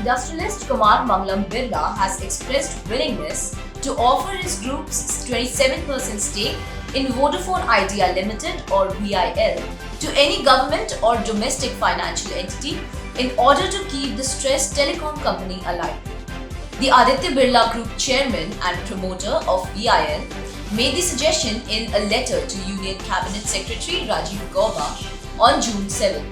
Industrialist Kumar Mangalam Birla has expressed willingness to offer his group's 27% stake in Vodafone Idea Limited or VIL to any government or domestic financial entity in order to keep the stressed telecom company alive. The Aditya Birla Group chairman and promoter of VIL made the suggestion in a letter to Union Cabinet Secretary Rajiv Gauba on June 7.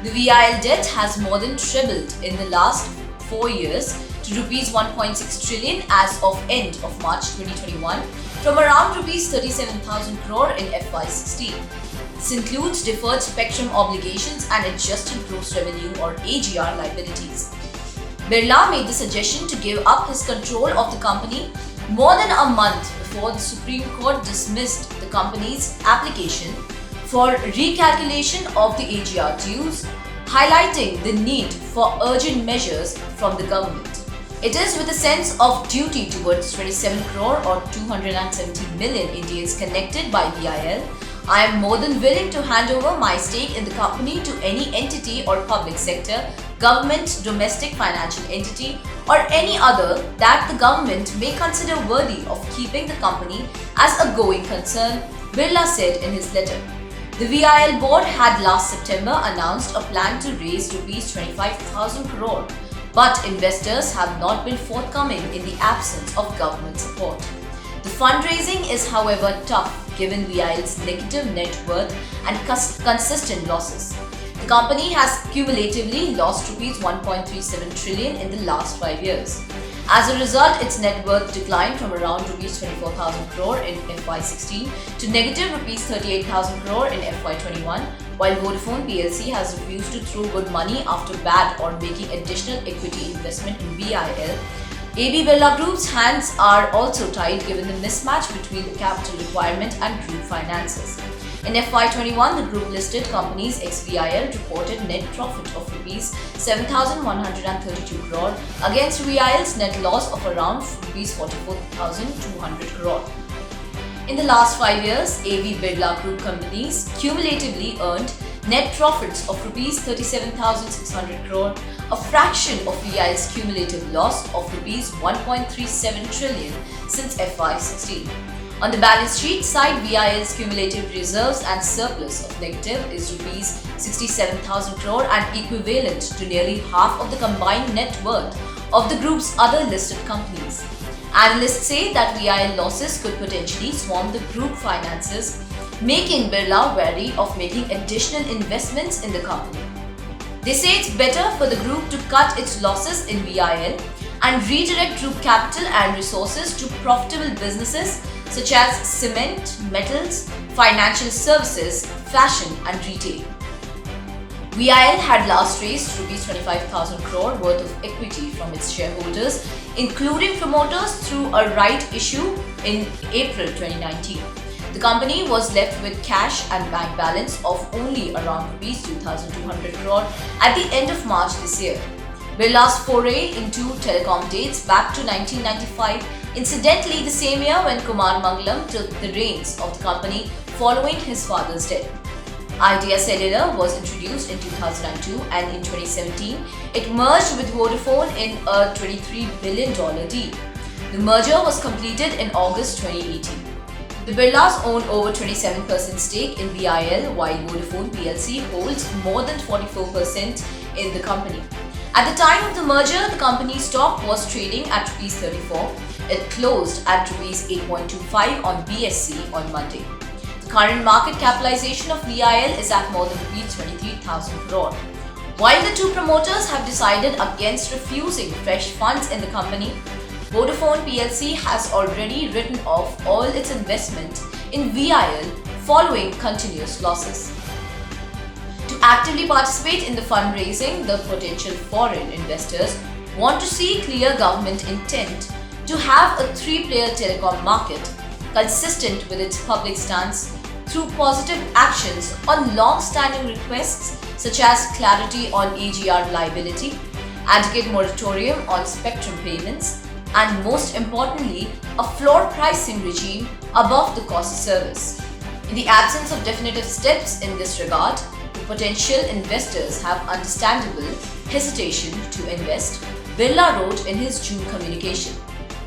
The VIL debt has more than trebled in the last 4 years to Rs 1.6 trillion as of end of March 2021 from around Rs 37,000 crore in FY16. This includes deferred spectrum obligations and adjusted gross revenue or AGR liabilities. Birla made the suggestion to give up his control of the company more than a month before the Supreme Court dismissed the company's application for recalculation of the AGR dues, highlighting the need for urgent measures from the government. It is with a sense of duty towards 27 crore or 270 million Indians connected by VIL, I am more than willing to hand over my stake in the company to any entity or public sector, government, domestic financial entity, or any other that the government may consider worthy of keeping the company as a going concern, Birla said in his letter. The VIL board had last September announced a plan to raise Rs 25,000 crore, but investors have not been forthcoming in the absence of government support. The fundraising is, however, tough given VIL's negative net worth and consistent losses. The company has cumulatively lost Rs 1.37 trillion in the last 5 years. As a result, its net worth declined from around Rs 24,000 crore in FY16 to negative Rs 38,000 crore in FY21, while Vodafone PLC has refused to throw good money after bad or making additional equity investment in VIL. AB Birla Group's hands are also tied given the mismatch between the capital requirement and group finances. In FY21, the group listed companies ex-VIL reported net profit of Rs 7,132 crore against VIL's net loss of around Rs 44,200 crore. In the last 5 years, AB Birla Group companies cumulatively earned net profits of Rs 37,600 crore, a fraction of VIL's cumulative loss of Rs 1.37 trillion since FY16. On the balance sheet side, VIL's cumulative reserves and surplus of negative is Rs 67,000 crore and equivalent to nearly half of the combined net worth of the group's other listed companies. Analysts say that VIL losses could potentially swarm the group finances, making Birla wary of making additional investments in the company. They say it's better for the group to cut its losses in VIL and redirect group capital and resources to profitable businesses such as cement, metals, financial services, fashion and retail. VIL had last raised Rs 25,000 crore worth of equity from its shareholders, including promoters, through a right issue in April 2019. The company was left with cash and bank balance of only around Rs 2,200 crore at the end of March this year. Birla's foray into telecom dates back to 1995, incidentally the same year when Kumar Mangalam took the reins of the company following his father's death. Idea Cellular was introduced in 2002 and in 2017, it merged with Vodafone in a $23 billion deal. The merger was completed in August 2018. The Birlas own over 27% stake in VIL, while Vodafone PLC holds more than 44% in the company. At the time of the merger, the company's stock was trading at Rs 34. It closed at Rs 8.25 on BSE on Monday. The current market capitalization of VIL is at more than Rs 23,000 crore. While the two promoters have decided against refusing fresh funds in the company, Vodafone PLC has already written off all its investment in VIL following continuous losses. To actively participate in the fundraising, the potential foreign investors want to see clear government intent to have a three-player telecom market consistent with its public stance through positive actions on long-standing requests such as clarity on AGR liability, adequate moratorium on spectrum payments, and most importantly, a floor pricing regime above the cost of service. In the absence of definitive steps in this regard, the potential investors have understandable hesitation to invest, Birla wrote in his June communication.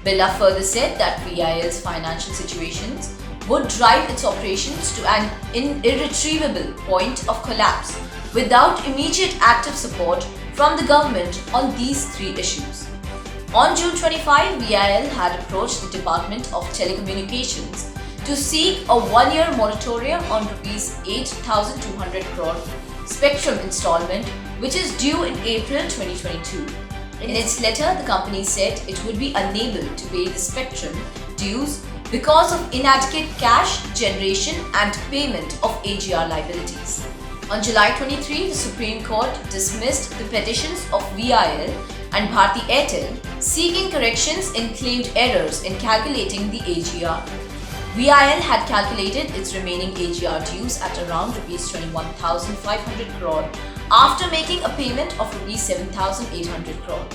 Birla further said that VIL's financial situations would drive its operations to an irretrievable point of collapse without immediate active support from the government on these three issues. On June 25, VIL had approached the Department of Telecommunications to seek a one-year moratorium on Rs 8,200 crore spectrum installment, which is due in April 2022. In its letter, the company said it would be unable to pay the spectrum dues because of inadequate cash generation and payment of AGR liabilities. On July 23, the Supreme Court dismissed the petitions of VIL and Bharti Airtel seeking corrections in claimed errors in calculating the AGR. VIL had calculated its remaining AGR dues at around Rs 21,500 crore after making a payment of Rs 7,800 crore.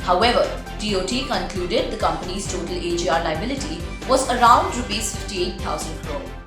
However, DOT concluded the company's total AGR liability was around Rs 58,000 crore.